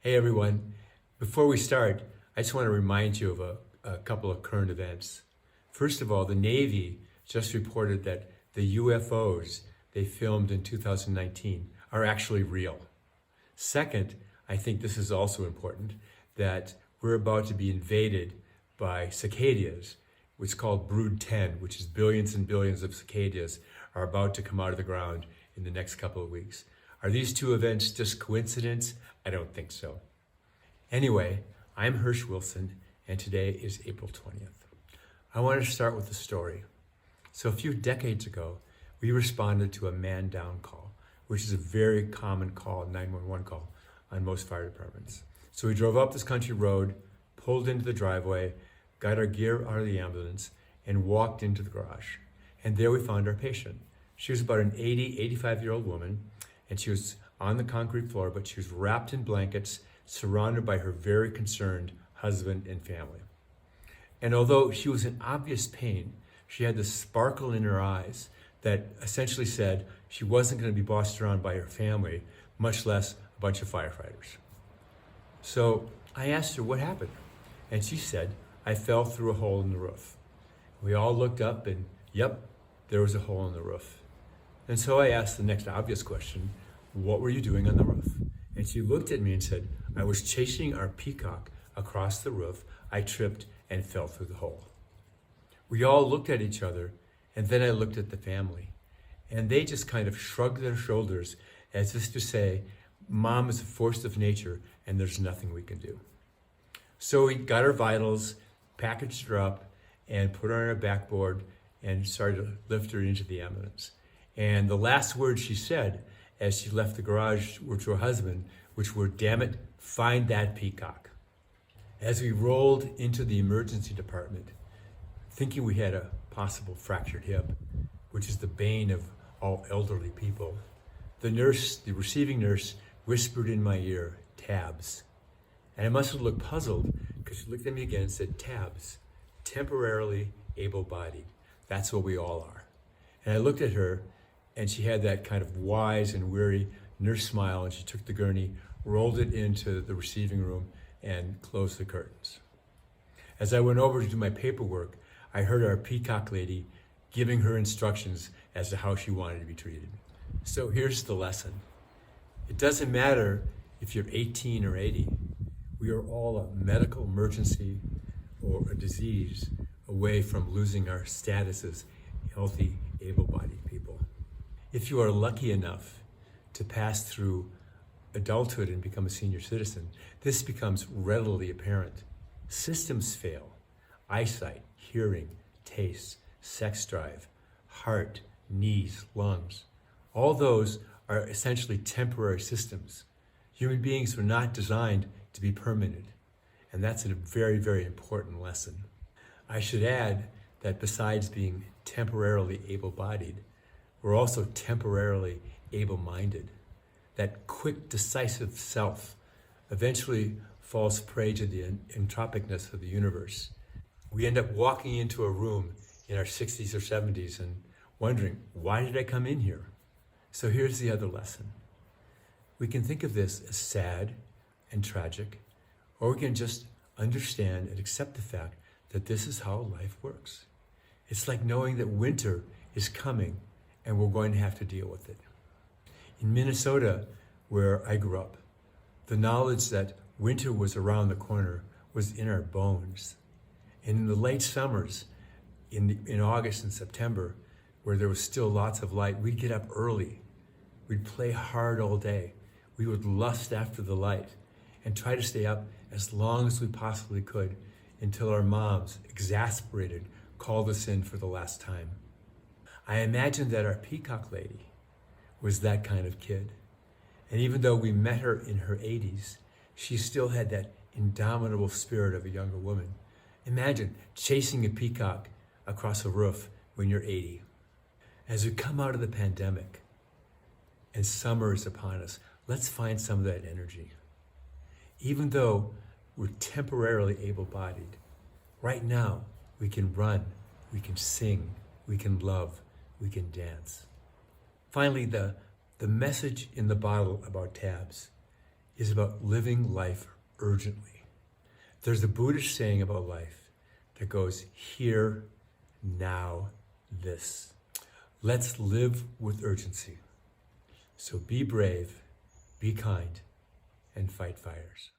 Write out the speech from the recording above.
Hey everyone, before we start, I just want to remind you of a couple of current events. First of all, the Navy just reported that the UFOs they filmed in 2019 are actually real. Second, I think this is also important, that we're about to be invaded by cicadas, which is called Brood 10, which is billions and billions of cicadas are about to come out of the ground in the next couple of weeks. Are these two events just coincidence? I don't think so. Anyway, I'm Hirsch Wilson, and today is April 20th. I want to start with a story. So a few decades ago, we responded to a man-down call, which is a very common call, 911 call, on most fire departments. So we drove up this country road, pulled into the driveway, got our gear out of the ambulance, and walked into the garage. And there we found our patient. She was about an 85-year-old woman, and she was on the concrete floor, but she was wrapped in blankets, surrounded by her very concerned husband and family. And although she was in obvious pain, she had this sparkle in her eyes that essentially said she wasn't going to be bossed around by her family, much less a bunch of firefighters. So I asked her what happened, and she said, I fell through a hole in the roof. We all looked up and, yep, there was a hole in the roof. And so I asked the next obvious question, what were you doing on the roof? And she looked at me and said, I was chasing our peacock across the roof. I tripped and fell through the hole. We all looked at each other, and then I looked at the family. And they just kind of shrugged their shoulders as if to say, Mom is a force of nature and there's nothing we can do. So we got her vitals, packaged her up, and put her on our backboard and started to lift her into the ambulance. And the last words she said as she left the garage were to her husband, which were, damn it, find that peacock. As we rolled into the emergency department, thinking we had a possible fractured hip, which is the bane of all elderly people, the receiving nurse, whispered in my ear, tabs. And I must have looked puzzled because she looked at me again and said, tabs, temporarily able-bodied. That's what we all are. And I looked at her, and she had that kind of wise and weary nurse smile, and she took the gurney, rolled it into the receiving room, and closed the curtains. As I went over to do my paperwork, I heard our peacock lady giving her instructions as to how she wanted to be treated. So here's the lesson. It doesn't matter if you're 18 or 80. We are all a medical emergency or a disease away from losing our status as healthy, able-bodied people. If you are lucky enough to pass through adulthood and become a senior citizen, this becomes readily apparent. Systems fail. Eyesight, hearing, taste, sex drive, heart, knees, lungs. All those are essentially temporary systems. Human beings were not designed to be permanent. And that's a very, very important lesson. I should add that besides being temporarily able-bodied, we're also temporarily able-minded. That quick, decisive self eventually falls prey to the entropicness of the universe. We end up walking into a room in our 60s or 70s and wondering, why did I come in here? So here's the other lesson. We can think of this as sad and tragic, or we can just understand and accept the fact that this is how life works. It's like knowing that winter is coming and we're going to have to deal with it. In Minnesota, where I grew up, the knowledge that winter was around the corner was in our bones. And in the late summers, in August and September, where there was still lots of light, we'd get up early. We'd play hard all day. We would lust after the light and try to stay up as long as we possibly could until our moms, exasperated, called us in for the last time. I imagine that our peacock lady was that kind of kid. And even though we met her in her 80s, she still had that indomitable spirit of a younger woman. Imagine chasing a peacock across a roof when you're 80. As we come out of the pandemic and summer is upon us, let's find some of that energy. Even though we're temporarily able-bodied, right now we can run, we can sing, we can love, we can dance. Finally, the message in the bottle about tabs is about living life urgently. There's a Buddhist saying about life that goes, here, now, this. Let's live with urgency. So be brave, be kind, and fight fires.